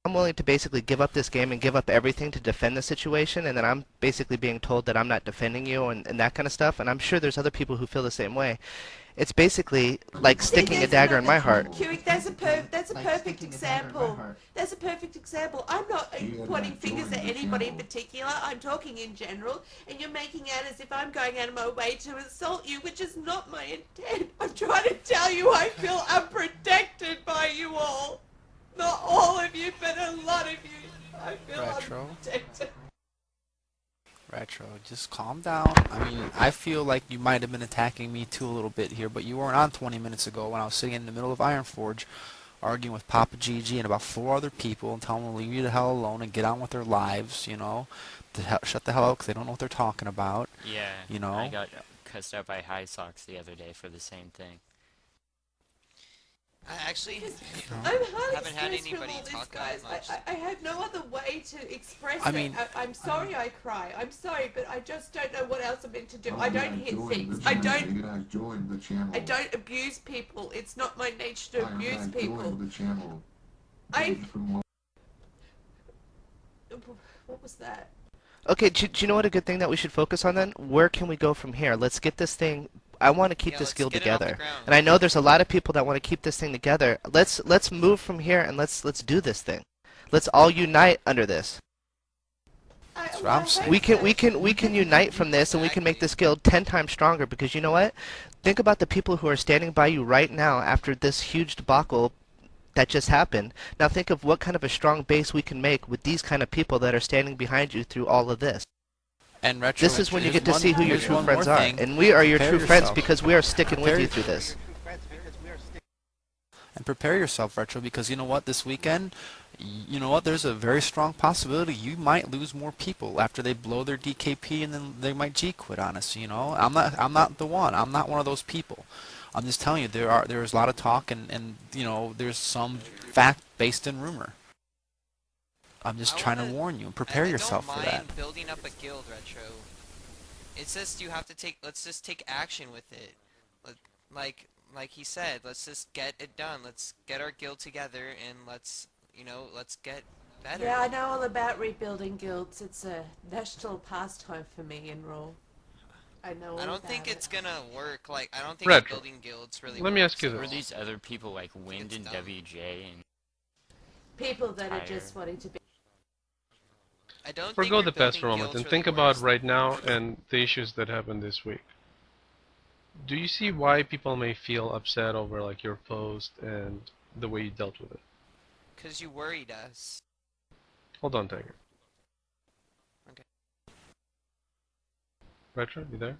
I'm willing to basically give up this game and give up everything to defend the situation, and then I'm basically being told that I'm not defending you and that kind of stuff, and I'm sure there's other people who feel the same way. It's basically like See, sticking a dagger in my heart. Cuick, that's a perfect example. That's a perfect example. I'm not pointing fingers at anybody in particular. I'm talking in general, and you're making out as if I'm going out of my way to insult you, which is not my intent. I'm trying to tell you I feel unprotected by you all. Not all of you, but a lot of you. I feel unprotected. Retro, just calm down. I mean, I feel like you might have been attacking me too a little bit here, but you weren't on 20 minutes ago when I was sitting in the middle of Ironforge arguing with Papa GG and about 4 other people and telling them to leave you the hell alone and get on with their lives, you know, shut the hell up because they don't know what they're talking about. Yeah, you know. I got cussed out by High Socks the other day for the same thing. I actually haven't had anybody talk guys. that much. I have no other way to express I mean, it. I'm sorry I cry. I'm sorry, but I just don't know what else I'm meant to do. I don't hit things. I don't abuse people. It's not my nature to abuse people. What was that? Okay, do you know what a good thing that we should focus on then? Where can we go from here? Let's get this thing. I want to keep this guild together, and I know there's a lot of people that want to keep this thing together. Let's move from here and let's do this thing. Let's all unite under this. That's what I'm saying. We can unite from this, and we can make this guild 10 times stronger. Because you know what? Think about the people who are standing by you right now after this huge debacle that just happened. Now think of what kind of a strong base we can make with these kind of people that are standing behind you through all of this. And Retro, this is when you get to see who your true friends are. And we are your true friends because we are sticking with you through this. And prepare yourself, Retro, because you know what, this weekend, you know what, there's a very strong possibility you might lose more people after they blow their DKP and then they might G-quit on us, you know. I'm not the one. I'm not one of those people. I'm just telling you, there's a lot of talk and you know, there's some fact based in rumor. I'm just trying to warn you and prepare yourself for that. I don't mind building up a guild, Retro. It's just you have to let's just take action with it. Like he said, let's just get it done. Let's get our guild together and let's get better. Yeah, I know all about rebuilding guilds. It's a national pastime for me in Raw. I know all I don't about think it's gonna work. Like, I don't think Retro. building guilds really Let me works. ask you Were this. these other people like Wind and WJ and people that are just wanting to be. I don't Forgo think the past for a rebuilding moment and guilds think really about works. right now and the issues that happened this week. Do you see why people may feel upset over like your post and the way you dealt with it? 'Cause you worried us. Hold on, Tiger. Okay. Retro, you there?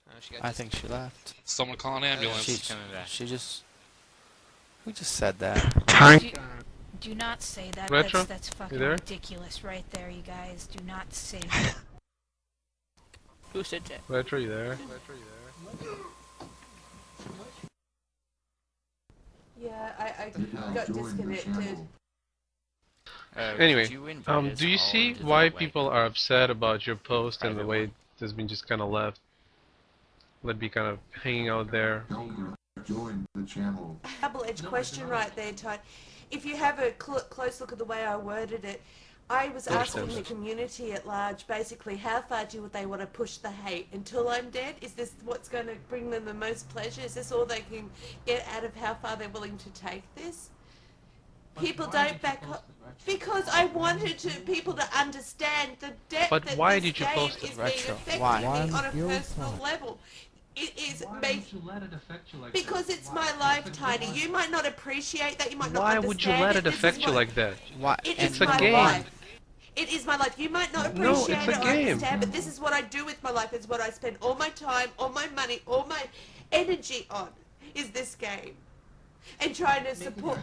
Oh, she got I think she left. Someone call an ambulance. she's coming back. Who just said that? Do not say that. Retro? That's fucking You there? ridiculous right there, you guys. Do not say that. Who said that? Retro, you there? Yeah, I got disconnected. Anyway, could you invite us do you all see into why the people are upset about your post and the Private way one? it has been just kind of left? Let be kind of hanging out there. Join the channel. Double-edged question right there, Todd. If you have a close look at the way I worded it, I was asking the community at large, basically, how far do they want to push the hate? Until I'm dead? Is this what's going to bring them the most pleasure? Is this all they can get out of how far they're willing to take this? People don't back up. Because I wanted people to understand the depth But that why this did you game post is it? being Retro. affecting Why? me on a personal level. It is because it's my life, Tiny. You might not appreciate that. You might not Why understand would you let it This is affect you what- like that? Why? It It's is a my game. life. It is my life. You might not appreciate No, it's a it or game. understand, but this is what I do with my life. It's what I spend all my time, all my money, all my energy on, is this game. And trying to support.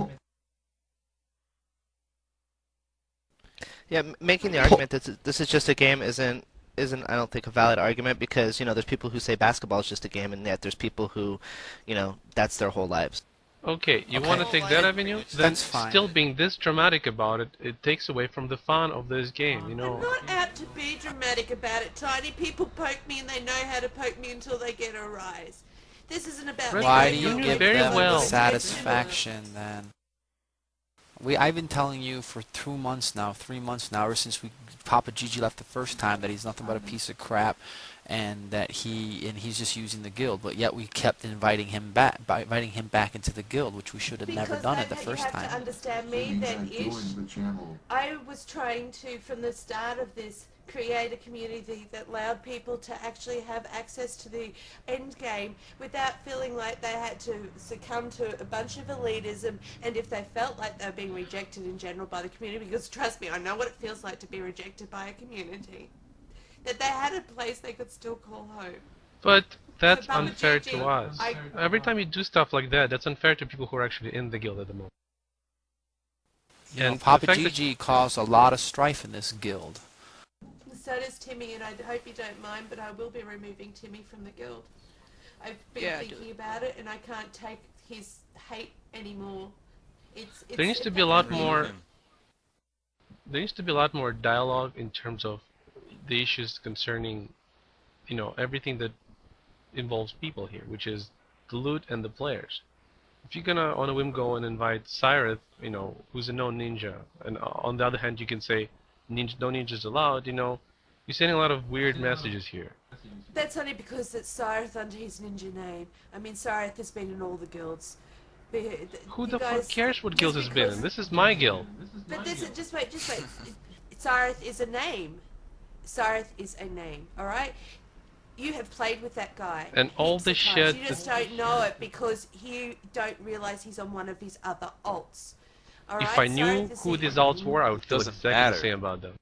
Yeah, making the argument that this is just a game isn't I don't think a valid argument because you know there's people who say basketball is just a game and yet there's people who, you know, that's their whole lives. Okay, you Okay. want to take that avenue? Then That's fine. still being this dramatic about it, it takes away from the fun of this game, you know. I'm not out to be dramatic about it, Tiny. People poke me and they know how to poke me until they get a rise. This isn't about Retro, Why me. do you knew give very them well. satisfaction then? I've been telling you for 2 months now, 3 months now, ever since Papa Gigi left the first time, that he's nothing but a piece of crap, and that he's just using the guild. But yet we kept inviting him back into the guild, which we should have never done it the first You have to time. understand me then, Ish. Join the channel. I was trying to, from the start of this, create a community that allowed people to actually have access to the end game without feeling like they had to succumb to a bunch of elitism, and if they felt like they were being rejected in general by the community, because trust me, I know what it feels like to be rejected by a community, that they had a place they could still call home. But that's Papa unfair Gigi, to us. Every time you do stuff like that, that's unfair to people who are actually in the guild at the moment. You know, And the Papa fact that- Gigi caused a lot of strife in this guild. So does Timmy, and I hope you don't mind, but I will be removing Timmy from the guild. I've been thinking about it, and I can't take his hate anymore. There needs to be a lot more. There needs to be a lot more dialogue in terms of the issues concerning, you know, everything that involves people here, which is the loot and the players. If you're gonna on a whim go and invite Cyrith, you know, who's a known ninja, and on the other hand you can say no ninjas allowed, you know, you're sending a lot of weird messages here. That's only because it's Cyrith under his ninja name. I mean, Cyrith has been in all the guilds. Who the fuck cares what guild has been in? This is my guild. But this is, just wait. Cyrith is a name. Cyrith is a name, alright? You have played with that guy. And all the shit. You just don't know it because you don't realise he's on one of his other alts. Alright? If I knew who these alts were, I would feel Doesn't exactly matter. the same about them.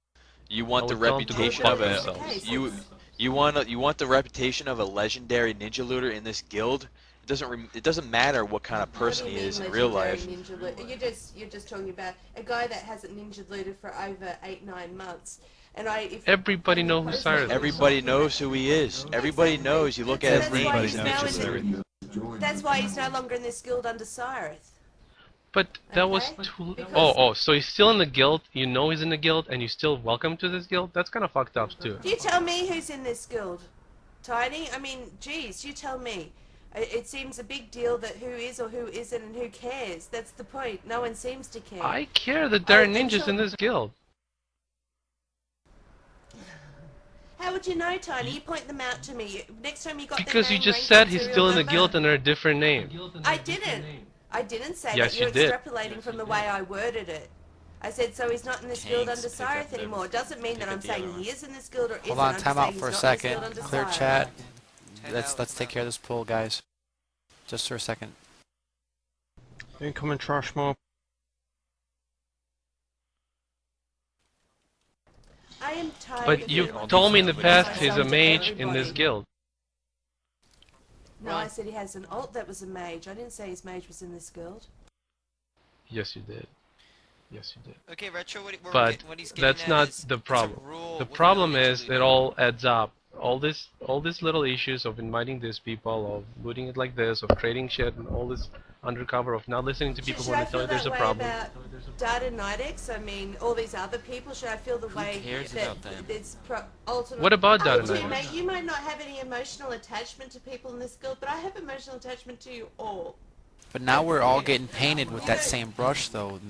You want the I would tell them to go reputation fuck of a themselves. you want the reputation of a legendary ninja looter in this guild. It doesn't matter what kind of person he is in real life. You're just talking about a guy that hasn't ninja looted for over 8-9 months. And Everybody knows who Cyrus is. Everybody knows who he is. Everybody knows. You look at his name, he's a ninja looter. That's why he's no longer in this guild under Cyrith. But that was too... Oh, so he's still in the guild, you know he's in the guild, and you're still welcome to this guild? That's kind of fucked up, too. You tell me who's in this guild, Tiny. I mean, geez, you tell me. It seems a big deal that who is or who isn't and who cares. That's the point. No one seems to care. I care that there are ninjas in this guild. How would you know, Tiny? You point them out to me. Next time you got Because their you name, just rank, said and he's serial still in the number. guild under a different name. I didn't. I didn't say Yes, that. You're you did. extrapolating from the way I worded it. I said, so he's not in this guild under Cyrith anymore. Doesn't mean that I'm saying he is in this guild or isn't. Hold on, I'm time just out saying for a he's not in this second. guild under Clear Cyrith. chat. Let's take care of this poll, guys. Just for a second. Incoming trash mob. I am tired But of you it. told me in the past he's a mage in this guild. No, I said he has an alt that was a mage. I didn't say his mage was in this guild. Yes, you did. Yes, you did. Okay, Retro, what he's getting That's at not is the it's a problem. rule The with problem no is ninja it all adds up. All these little issues of inviting these people, of looting it like this, of trading shit, and all this undercover of not listening to people Should when I they tell feel you there's that a way problem. about Data Nidex? I mean, all these other people. Should I feel the way cares that about them? there's ultimate? What about I Data do, Nidex? mate. You might not have any emotional attachment to people in this guild, but I have emotional attachment to you all. But now we're all getting painted with that same brush, though,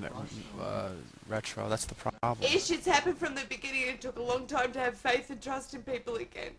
Retro. That's the problem. Issues happened from the beginning. It took a long time to have faith and trust in people again.